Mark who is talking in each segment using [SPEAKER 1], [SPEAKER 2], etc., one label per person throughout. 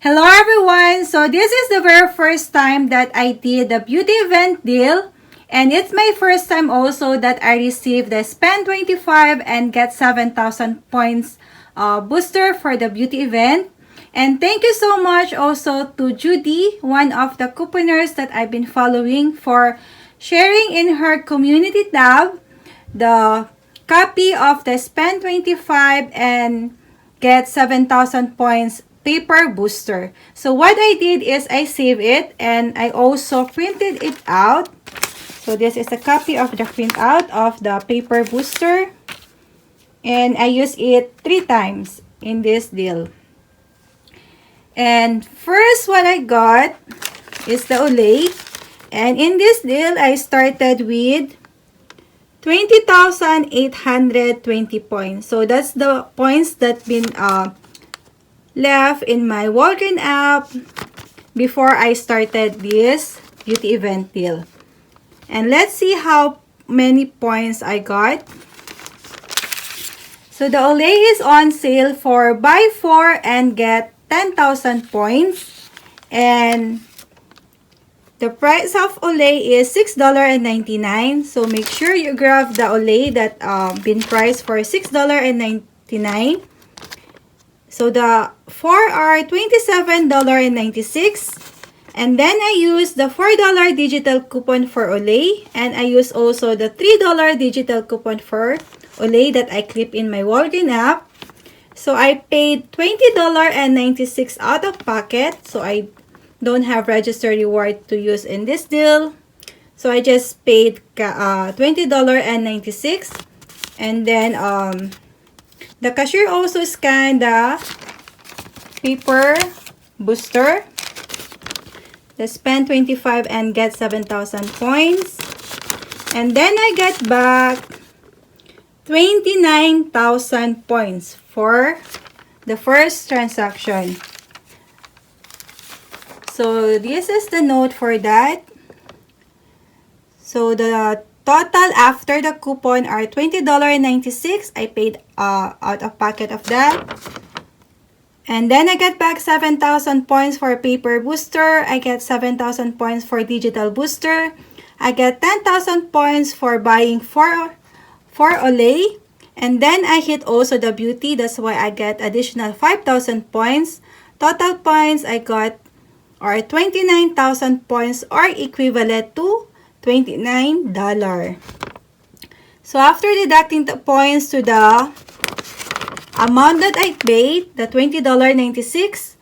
[SPEAKER 1] Hello everyone! So this is the very first time that I did the beauty event deal. And it's my first time also that I received the spend 25 and get 7,000 points booster for the beauty event. And thank you so much also to Judy, one of the couponers that I've been following, for sharing in her community tab the copy of the spend 25 and get 7,000 points paper booster. So what I did is I saved it and I also printed it out. So this is a copy of the printout of the paper booster. And I used it 3 times in this deal. And first what I got is the Olay. And in this deal, I started with 20,820 points. So that's the points that been left in my Walgreens app before I started this beauty event deal. And let's see how many points I got. So the Olay is on sale for buy 4 and get 10,000 points. And the price of Olay is $6.99. So make sure you grab the Olay that been priced for $6.99. So the 4 are $27.96. And then I use the $4 digital coupon for Olay. And I use also the $3 digital coupon for Olay that I clip in my Walgreens app. So I paid $20.96 out of pocket. So I don't have register reward to use in this deal. So I just paid $20.96. And then the cashier also scanned the paper booster. The spend 25 and get 7,000 points. And then I get back 29,000 points for the first transaction. So this is the note for that. So the total after the coupon are $20.96. I paid out of pocket of that. And then I get back 7,000 points for paper booster. I get 7,000 points for digital booster. I get 10,000 points for buying 4 Olay. And then I hit also the beauty. That's why I get additional 5,000 points. Total points I got are 29,000 points or equivalent to $29. So after deducting the points to the amount that I paid, the $20.96,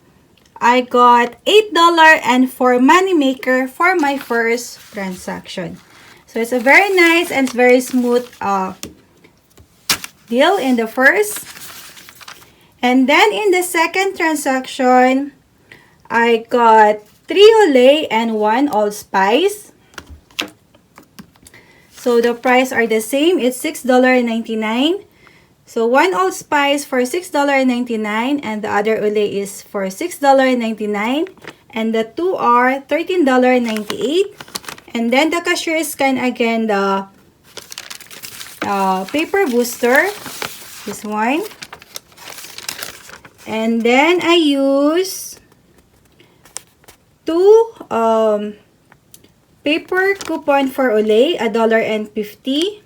[SPEAKER 1] I got $8 money maker for my first transaction. So it's a very nice and very smooth deal in the first. And then in the second transaction, I got 3 Olay and 1 Allspice. So the price are the same. It's $6.99. So 1 Allspice for $6.99 and the other Olay is for $6.99. And the 2 are $13.98. And then the cashier scan again the paper booster. This one. And then I use 2 paper coupon for Olay, $1.50.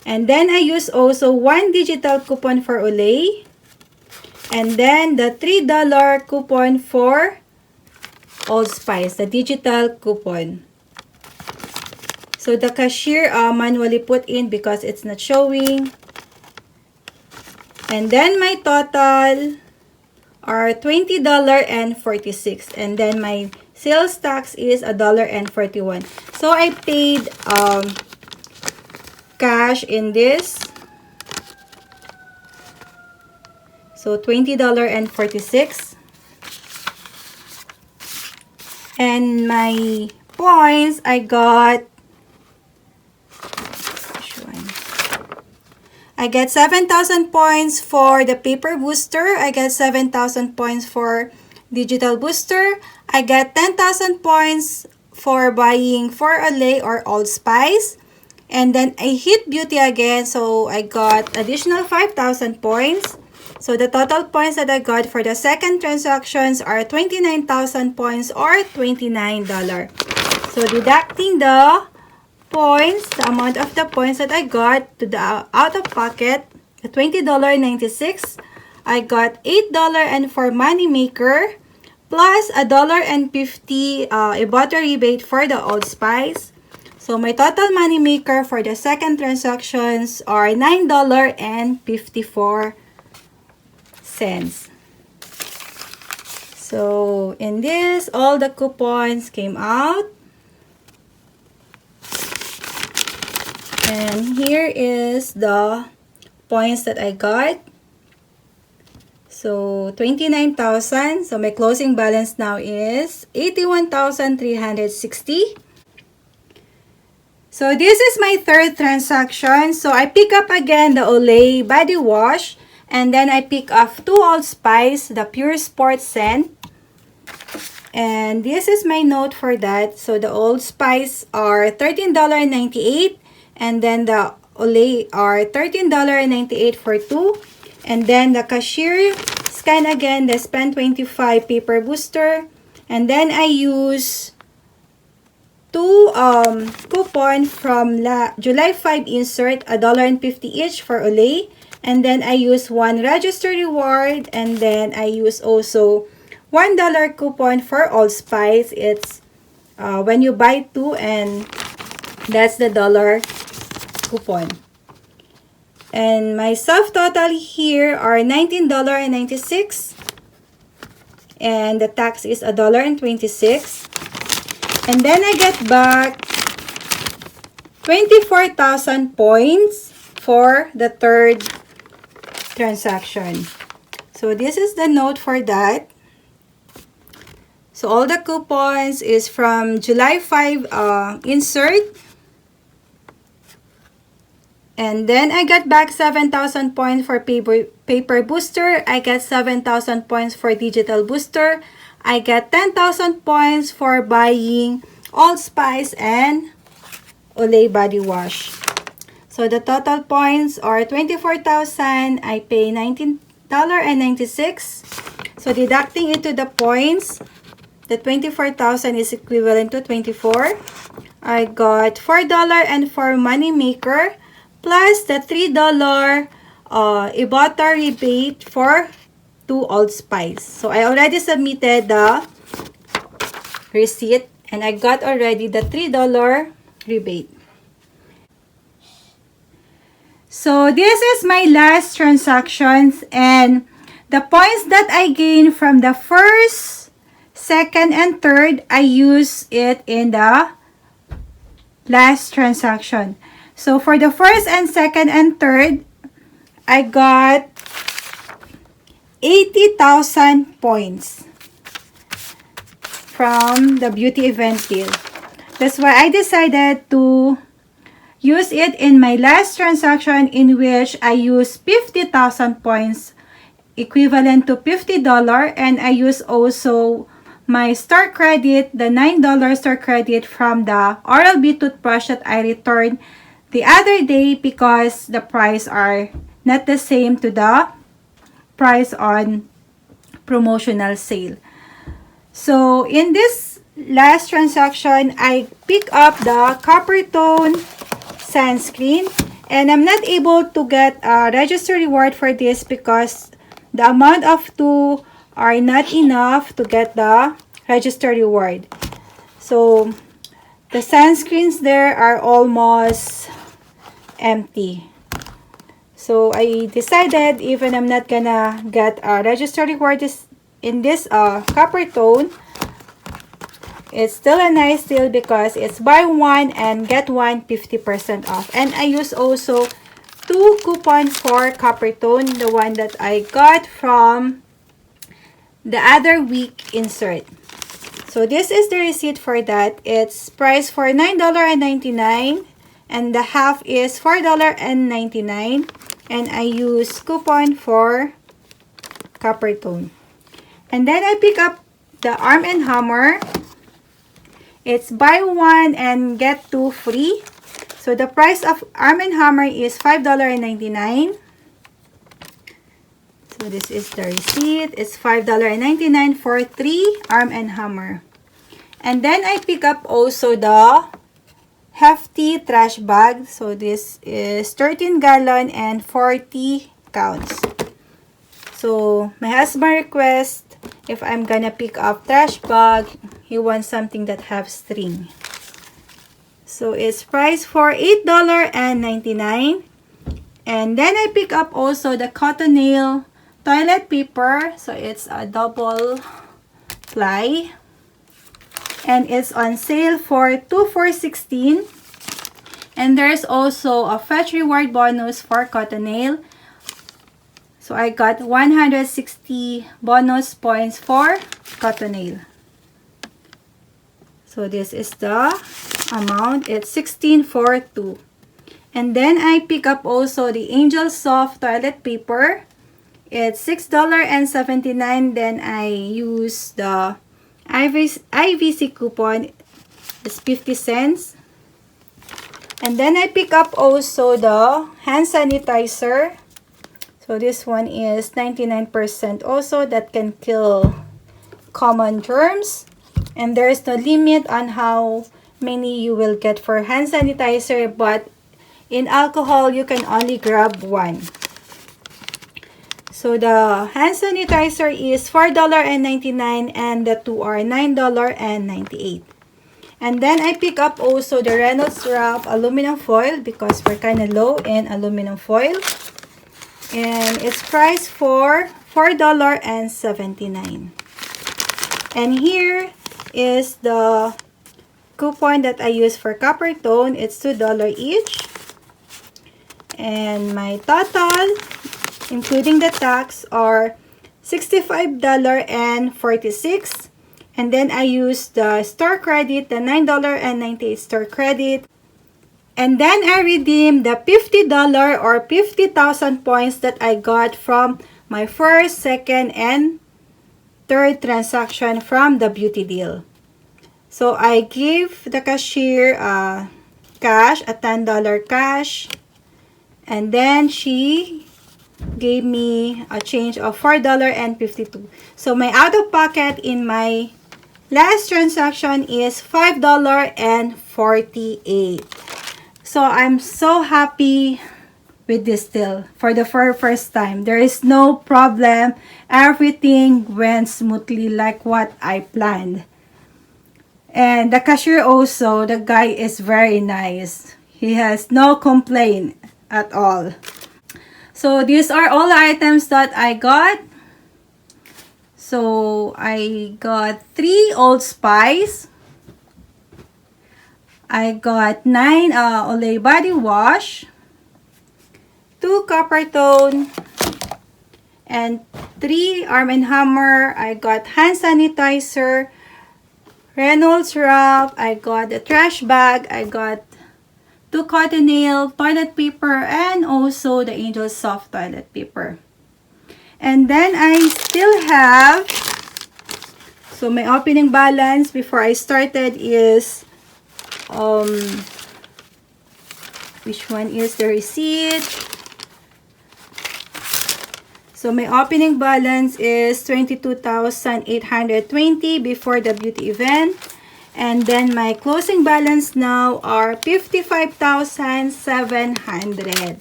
[SPEAKER 1] And then I use also 1 digital coupon for Olay. And then the $3 coupon for Allspice, the digital coupon. So the cashier manually put in because it's not showing. And then my total are $20.46. And then my sales tax is $1.41. So I paid cash in this. So $20.46. And my points I got, I get 7,000 points for the paper booster. I get 7,000 points for digital booster. I get 10,000 points for buying 4 Olay or Allspice. And then I hit beauty again. So I got additional 5,000 points. So the total points that I got for the second transactions are 29,000 points or $29. So deducting the points, the amount of the points that I got to the out of pocket, the $20.96, I got $8 and for money maker plus $1.50 a butter rebate for the Old Spice. So my total money maker for the second transactions are $9.54. So in this, all the coupons came out. And here is the points that I got. So 29,000. So my closing balance now is 81,360. So this is my third transaction. So I pick up again the Olay body wash. And then I pick up 2 Old Spice, the Pure Sport scent. And this is my note for that. So the Old Spice are $13.98. And then the Olay are $13.98 for 2. And then the cashier scan again the Spend 25 paper booster. And then I use 2 coupon from July 5 insert, $1.50 each for Olay. And then I use 1 register reward. And then I use also $1 coupon for Old Spice. It's when you buy 2 and that's the dollar coupon. And my subtotal here are $19.96. And the tax is $1.26. And then I get back 24,000 points for the third transaction. So this is the note for that. So all the coupons is from July 5 insert. And then I got back 7,000 points for paper booster. I get 7,000 points for digital booster. I get 10,000 points for buying Old Spice and Olay body wash. So the total points are 24,000. I pay $19.96. So deducting into the points, the 24,000 is equivalent to 24. I got $4 and for money maker plus the $3 Ibotta rebate for 2 Old Spice. So I already submitted the receipt and I got already the $3 rebate. So this is my last transactions and the points that I gained from the first, second, and third, I use it in the last transaction. So for the first and second and third, I got 80,000 points from the beauty event deal. That's why I decided to use it in my last transaction in which I use 50,000 points equivalent to $50 and I use also my store credit, the $9 store credit from the Oral-B toothbrush that I returned the other day because the price are not the same to the price on promotional sale. So in this last transaction, I pick up the Coppertone Sunscreen and I'm not able to get a register reward for this because the amount of 2 are not enough to get the register reward. So the sunscreens there are almost empty. So I decided even I'm not gonna get a register reward in this Coppertone, it's still a nice deal because it's buy one and get one 50% off. And I use also 2 coupons for Coppertone, the one that I got from the other week insert. So this is the receipt for that. It's priced for $9.99 and the half is $4.99 and I use coupon for Coppertone. And then I pick up the Armand Hammer. It's buy one and get 2 free. So the price of Armand Hammer is $5.99. So So this is the receipt. It's $5.99 for 3 Armand Hammer. And then I pick up also the hefty trash bag. So this is 13 gallon and 40 counts. So my husband request if I'm gonna pick up trash bag, he wants something that have string. So it's priced for $8.99. And then I pick up also the cotton nail toilet paper. So it's a double ply. And it's on sale for $2 for $16. And there's also a fetch reward bonus for cotton nail. So I got 160 bonus points for cotton nail. So this is the amount. It's 16 for 2. And then I pick up also the Angel Soft toilet paper. It's $6.79. Then I use the IVC coupon. It's 50 cents. And then I pick up also the hand sanitizer. So this one is 99% also, that can kill common germs. And there is no limit on how many you will get for hand sanitizer, but in alcohol you can only grab one. So the hand sanitizer is $4.99 and the two are $9.98. And then I pick up also the Reynolds Wrap aluminum foil because we're kind of low in aluminum foil. And it's priced for $4.79. And here is the coupon that I use for Coppertone. It's $2 each. And my total, including the tax, are $65.46. And then I use the store credit, the $9.98 store credit. And then I redeem the $50 or 50,000 points that I got from my first, second, and third transaction from the beauty deal. So I gave the cashier cash, a $10 cash. And then she gave me a change of $4.52. So my out-of-pocket in my last transaction is $5.48. So I'm so happy with this deal for the first time. There is no problem. Everything went smoothly like what I planned. And the cashier also, the guy is very nice. He has no complaint at all. So these are all the items that I got. So I got 3 Old Spice. I got 9 Olay body wash, 2 Coppertone, and 3 Armand Hammer. I got hand sanitizer, Reynolds Wrap. I got the trash bag. I got 2 cotton nail toilet paper, and also the Angel Soft toilet paper. And then I still have, so my opening balance before I started is, which one is the receipt? So my opening balance is 22,820 before the beauty event. And then my closing balance now are 55,700.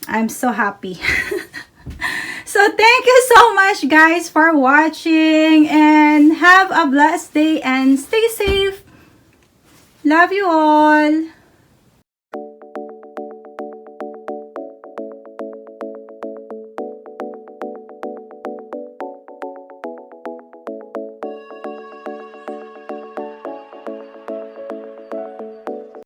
[SPEAKER 1] I'm so happy. So thank you so much guys for watching, and have a blessed day and stay safe. Love you all.